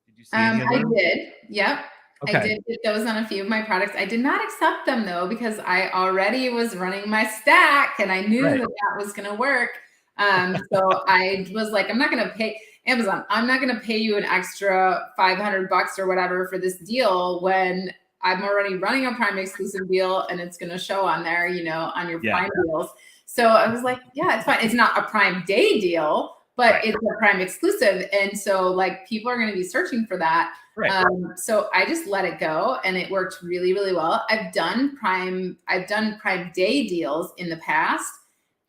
Did you see any of I those? did. Yep. I Okay. did get those on a few of my products. I did not accept them though, because I already was running my stack and I knew that Right. that was going to work. So I was like, I'm not going to pay Amazon. I'm not going to pay you an extra $500 or whatever for this deal when I'm already running a Prime exclusive deal and it's going to show on there, you know, on your Yeah. Prime deals. So I was like, yeah, it's fine. It's not a Prime Day deal, but Right. it's a Prime exclusive. And so like people are going to be searching for that. Right. So I just let it go and it worked really, really well. I've done Prime Day deals in the past.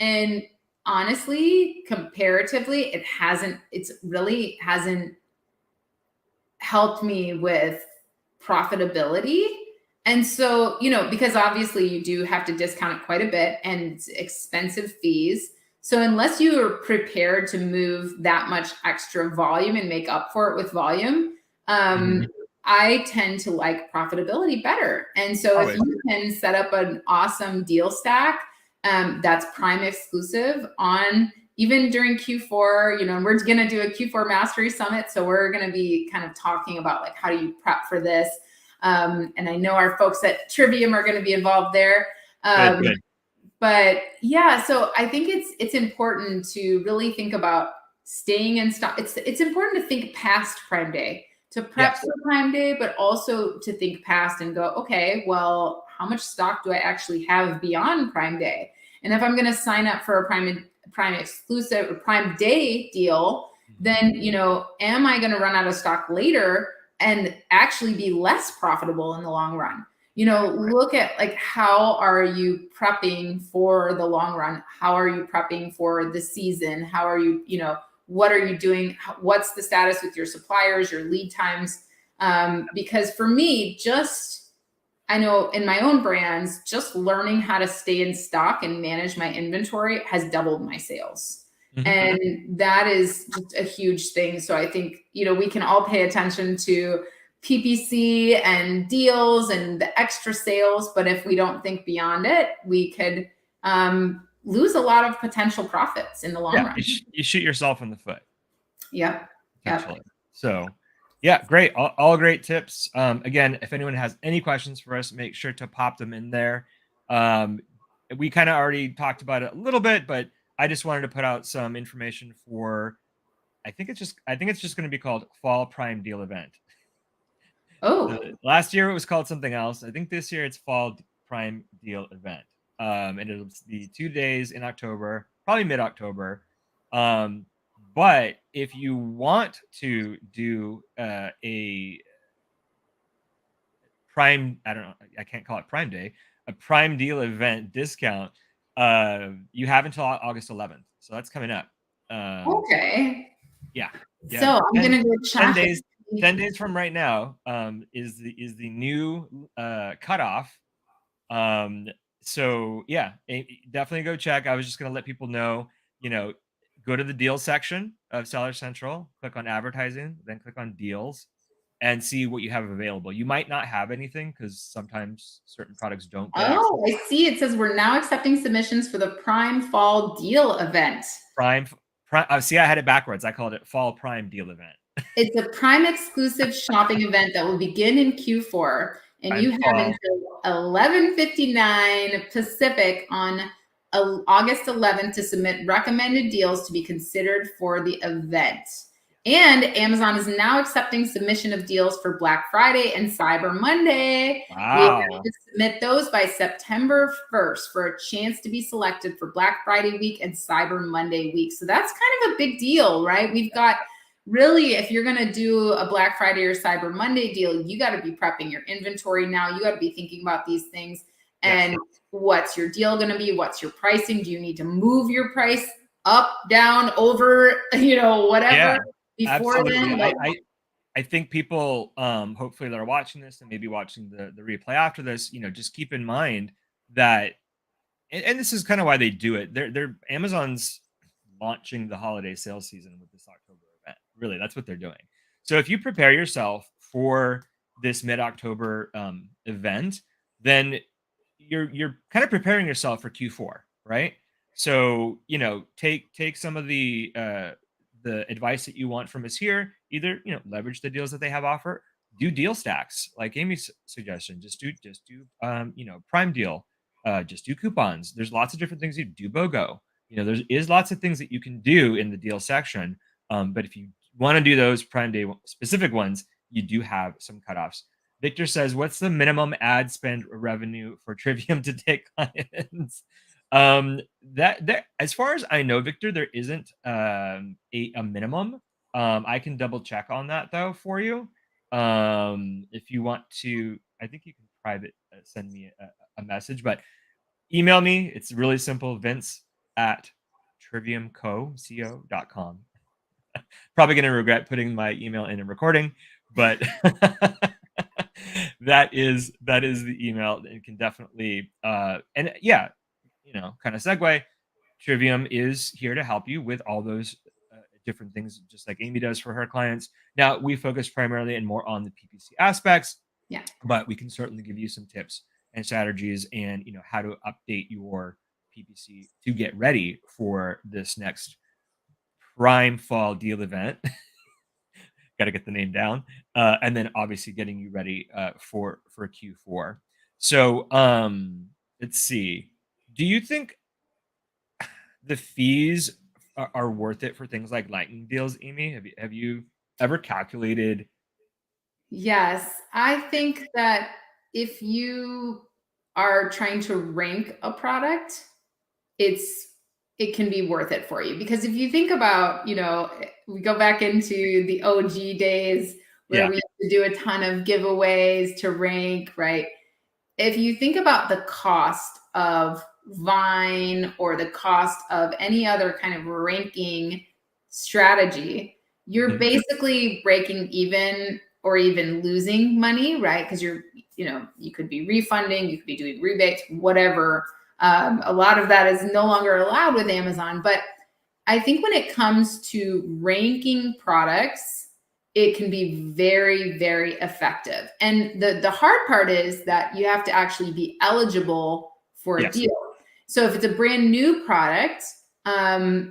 And honestly, comparatively, it's really hasn't helped me with profitability. And so, you know, because obviously you do have to discount it quite a bit and it's expensive fees. So unless you are prepared to move that much extra volume and make up for it with volume, Mhm. I tend to like profitability better. And so if Always. you can set up an awesome deal stack that's Prime exclusive on even during Q4, you know, we're going to do a Q4 Mastery Summit. So we're going to be kind of talking about like, how do you prep for this? And I know our folks at Trivium are going to be involved there. Good. But yeah, so I think it's important to really think about staying in stock. It's important to think past Prime Day, to prep Yes. for Prime Day, but also to think past and go, okay, well, how much stock do I actually have beyond Prime Day? And if I'm going to sign up for a Prime exclusive or Prime Day deal, then, you know, am I going to run out of stock later and actually be less profitable in the long run? You know, look at like, how are you prepping for the long run? How are you prepping for the season? How are you, you know, what are you doing? What's the status with your suppliers, your lead times? Because for me, I know in my own brands, just learning how to stay in stock and manage my inventory has doubled my sales. Mhm. And that is just a huge thing. So I think, you know, we can all pay attention to PPC and deals and the extra sales. But if we don't think beyond it, we could lose a lot of potential profits in the long Yeah, run. you shoot yourself in the foot. Yep. Potentially. So, yeah, great. All great tips. Again, if anyone has any questions for us, make sure to pop them in there. Um, we kind of already talked about it a little bit, but I just wanted to put out some information for. I think it's just going to be called Fall Prime Deal Event. Oh, Last year it was called something else. I think this year it's Fall Prime Deal Event. And it'll be 2 days in October, probably mid October. Um, but if you want to do a Prime, I don't know, I can't call it Prime Day, a Prime Deal Event discount, you have until August 11th. So that's coming up. Um, okay. yeah, So I'm 10, gonna go 10 check days, it. 10 days from right now, is the new cutoff. Um, so yeah, definitely go check. I was just gonna let people know, you know, go to the deal section of Seller Central, click on advertising, then click on deals and see what you have available. You might not have anything because sometimes certain products don't get access. Oh, I see. It says we're now accepting submissions for the Prime Fall Deal event. Prime, see, I had it backwards. I called it Fall Prime Deal Event. It's a Prime exclusive shopping event that will begin in Q4, and Prime you have Fall. until 11:59 Pacific on August 11th to submit recommended deals to be considered for the event. And Amazon is now accepting submission of deals for Black Friday and Cyber Monday. We have Wow. to submit those by September 1st for a chance to be selected for Black Friday week and Cyber Monday week. So that's kind of a big deal, right? We've got really, if you're going to do a Black Friday or Cyber Monday deal, you got to be prepping your inventory now. You got to be thinking about these things. Yes. And what's your deal going to be? What's your pricing? Do you need to move your price up, down, over, you know, whatever Yeah, before absolutely. then? But I think people, hopefully that are watching this and maybe watching the replay after this, you know, just keep in mind that, and this is kind of why they do it. They're Amazon's launching the holiday sales season with this October event. Really, that's what they're doing. So if you prepare yourself for this mid-October event, then you're kind of preparing yourself for Q4, right? So, you know, take some of the advice that you want from us here. Either, you know, leverage the deals that they have offer, do deal stacks like Amy's suggestion. Just do you know, Prime Deal, just do coupons. There's lots of different things you do. BOGO. You know, there is lots of things that you can do in the deal section. But if you want to do those Prime Day specific ones, you do have some cutoffs. Victor says, "What's the minimum ad spend revenue for Trivium to take clients?" That as far as I know, Victor, there isn't a minimum. I can double check on that though for you. If you want to, I think you can private send me a message, but email me. It's really simple. Vince at triviumco.com. Probably going to regret putting my email in a recording, but that is the email. It can definitely and yeah, you know, kind of segue. Trivium is here to help you with all those different things, just like Amy does for her clients. Now, we focus primarily and more on the PPC aspects, Yeah. but we can certainly give you some tips and strategies and how to update your PPC to get ready for this next prime fall deal event. Got to get the name down, and then obviously getting you ready for Q4. So let's see. Do you think the fees are worth it for things like lightning deals, Amy? Have you ever calculated? Yes, I think that if you are trying to rank a product, it can be worth it for you, because if you think about, we go back into the OG days where Yeah. we used to do a ton of giveaways to rank, right? If you think about the cost of Vine or the cost of any other kind of ranking strategy, you're Mhm. basically breaking even or even losing money, right? Because you could be refunding, you could be doing rebates, whatever. A lot of that is no longer allowed with Amazon. But I think when it comes to ranking products, it can be very, very effective. And the hard part is that you have to actually be eligible for a Yes. deal. So if it's a brand new product,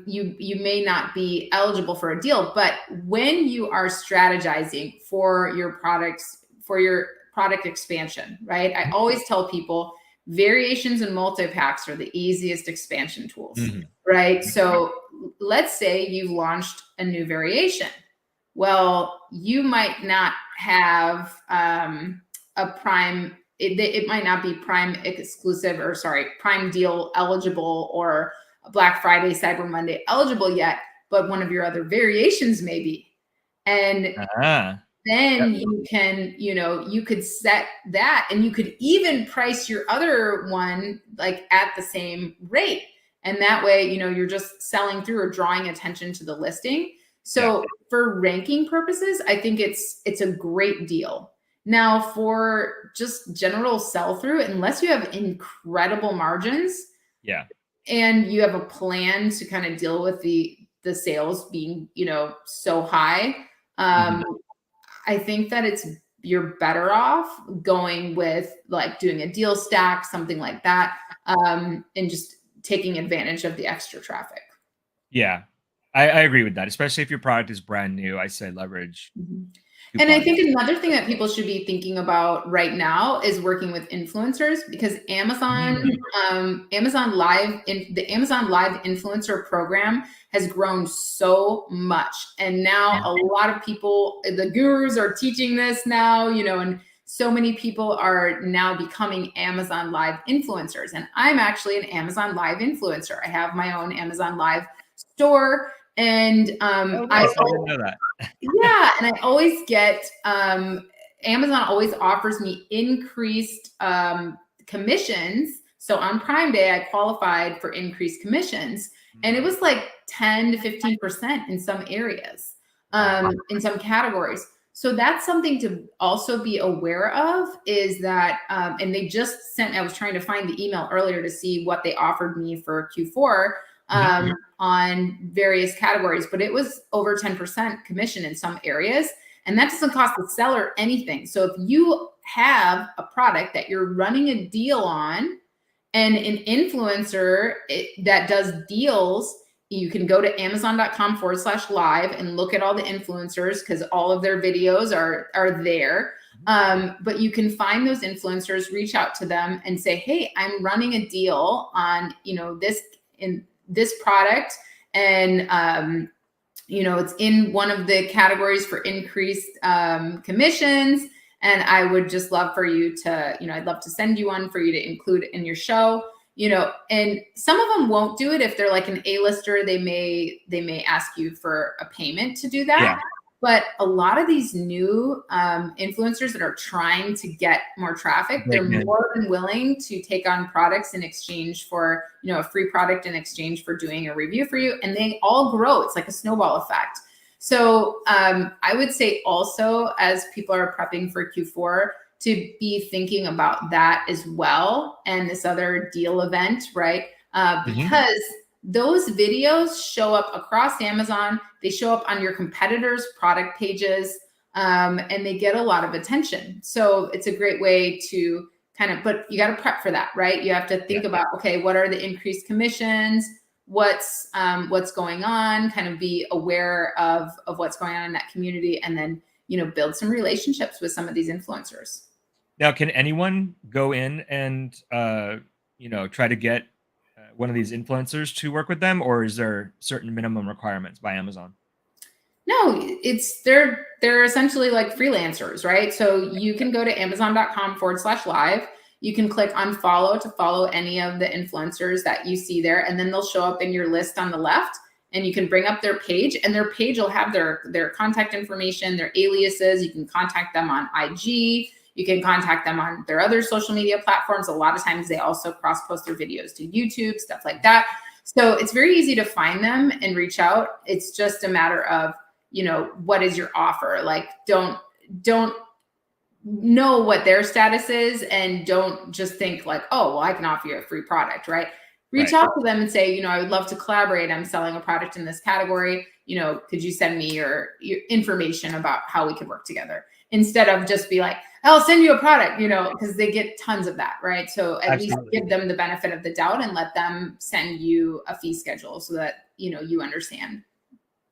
you may not be eligible for a deal. But when you are strategizing for your products, for your product expansion, right? I always tell people variations and multi-packs are the easiest expansion tools, Mhm. right? So let's say you've launched a new variation. Well, you might not have a prime, it might not be prime exclusive, or sorry, prime deal eligible, or Black Friday, Cyber Monday eligible yet, but one of your other variations may be. And Ah. then Yep. you could set that, and you could even price your other one like at the same rate. And that way, you're just selling through or drawing attention to the listing. Yeah. So for ranking purposes, I think it's a great deal. Now, for just general sell through, unless you have incredible margins Yeah. and you have a plan to kind of deal with the sales being, so high, Mhm. I think that you're better off going with like doing a deal stack, something like that, and just taking advantage of the extra traffic. Yeah. I agree with that, especially if your product is brand new. I say leverage Mhm. And I coupons. think another thing that people should be thinking about right now is working with influencers, because Mm. Amazon Live, in the Amazon Live influencer program has grown so much. And now Yeah. a lot of people, the gurus are teaching this now, and so many people are now becoming Amazon Live influencers. And I'm actually an Amazon Live influencer. I have my own Amazon Live store. And Oh, nice. I didn't know that. yeah, and I always get Amazon always offers me increased commissions. So on Prime Day, I qualified for increased commissions, and it Mm. was like 10 to 15% in some areas, Wow. in some categories. So that's something to also be aware of, is that, and they just sent, I was trying to find the email earlier to see what they offered me for Q4 Mhm. on various categories, but it was over 10% commission in some areas. And that doesn't cost the seller anything. So if you have a product that you're running a deal on, and an influencer that does deals, you can go to amazon.com/live and look at all the influencers, because all of their videos are there. But you can find those influencers, reach out to them and say, hey, I'm running a deal on, this product, and it's in one of the categories for increased commissions, and I would just love for you to, I'd love to send you one for you to include in your show. And some of them won't do it. If they're like an A-lister, they may ask you for a payment to do that. Yeah. But a lot of these new influencers that are trying to get more traffic, they're Breaking in. more than willing to take on products in exchange for, a free product in exchange for doing a review for you. And they all grow. It's like a snowball effect. So I would say also, as people are prepping for Q4, to be thinking about that as well, and this other deal event, right? Mhm. Because those videos show up across Amazon. They show up on your competitors' product pages, and they get a lot of attention. So it's a great way to kind of, but you got to prep for that, right? You have to think about, okay, what are the increased commissions? What's going on? Kind of be aware of what's going on in that community, and then build some relationships with some of these influencers. Now, can anyone go in and try to get one of these influencers to work with them, or is there certain minimum requirements by Amazon? No, they're essentially like freelancers, right? So you can go to amazon.com/live. You can click on follow to follow any of the influencers that you see there, and then they'll show up in your list on the left. And you can bring up their page, and their page will have their contact information, their aliases. You can contact them on IG. You can contact them on their other social media platforms. A lot of times they also cross-post their videos to YouTube, stuff like that. So it's very easy to find them and reach out. It's just a matter of, what is your offer? Like, don't know what their status is, and don't just think like, oh, well, I can offer you a free product, right? Reach out to them and say, I would love to collaborate. I'm selling a product in this category. Could you send me your information about how we could work together? Instead of just be like, I'll send you a product, because they get tons of that, right? So at least give them the benefit of the doubt and let them send you a fee schedule so that, you understand.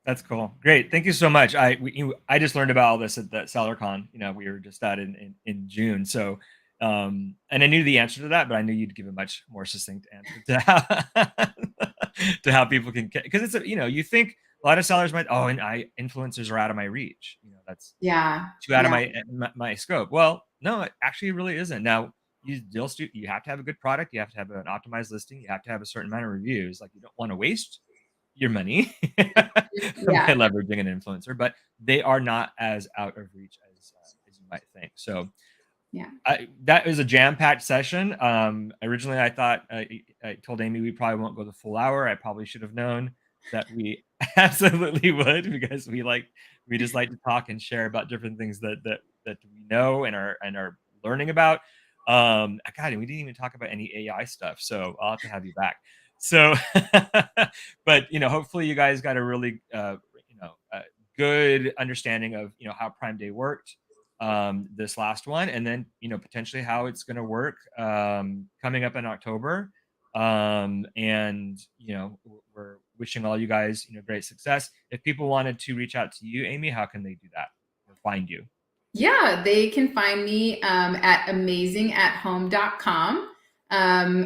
That's cool. Great. Thank you so much. I just learned about all this at the SellerCon. We were just at in June. So, and I knew the answer to that, but I knew you'd give a much more succinct answer to how people can, because it's you think a lot of sellers might, and influencers are out of my reach. That's too out of my scope. Well, no, it actually really isn't. Now you have to have a good product. You have to have an optimized listing. You have to have a certain amount of reviews. Like, you don't want to waste your money by leveraging an influencer, but they are not as out of reach as you might think. So that was a jam-packed session. Originally I thought, I told Amy we probably won't go the full hour. I probably should have known that we absolutely would, because we just like to talk and share about different things that we know and are learning about. God, and we didn't even talk about any AI stuff, so I'll have to have you back. So, but hopefully you guys got a really good understanding of how Prime Day worked this last one, and then potentially how it's going to work coming up in October. And we're wishing all you guys great success. If people wanted to reach out to you, Amy, how can they do that or find you? Yeah, they can find me at amazingathome.com.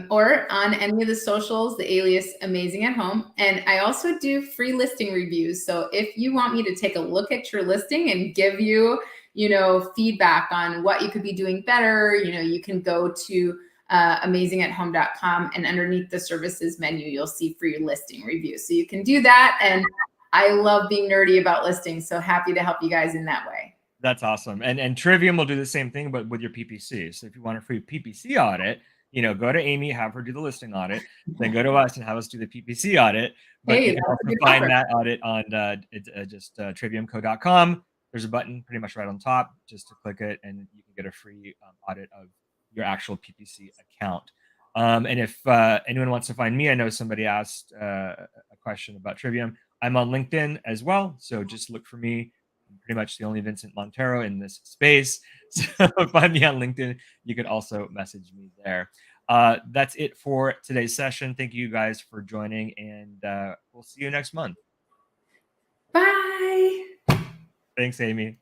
Or on any of the socials, the alias Amazing at Home. And I also do free listing reviews. So if you want me to take a look at your listing and give you, feedback on what you could be doing better, you can go to amazingathome.com, and underneath the services menu, you'll see free listing reviews. So you can do that. And I love being nerdy about listings. So happy to help you guys in that way. That's awesome. And Trivium will do the same thing, but with your PPC. So if you want a free PPC audit, go to Amy, have her do the listing audit, then go to us and have us do the PPC audit. But you can also find that audit on just triviumco.com. There's a button pretty much right on top, just to click it, and you can get a free audit of your actual PPC account. And if anyone wants to find me, I know somebody asked a question about Trivium. I'm on LinkedIn as well, so just look for me. I'm pretty much the only Vincent Montero in this space. So find me on LinkedIn. You could also message me there. That's it for today's session. Thank you guys for joining, and we'll see you next month. Bye. Thanks, Amy.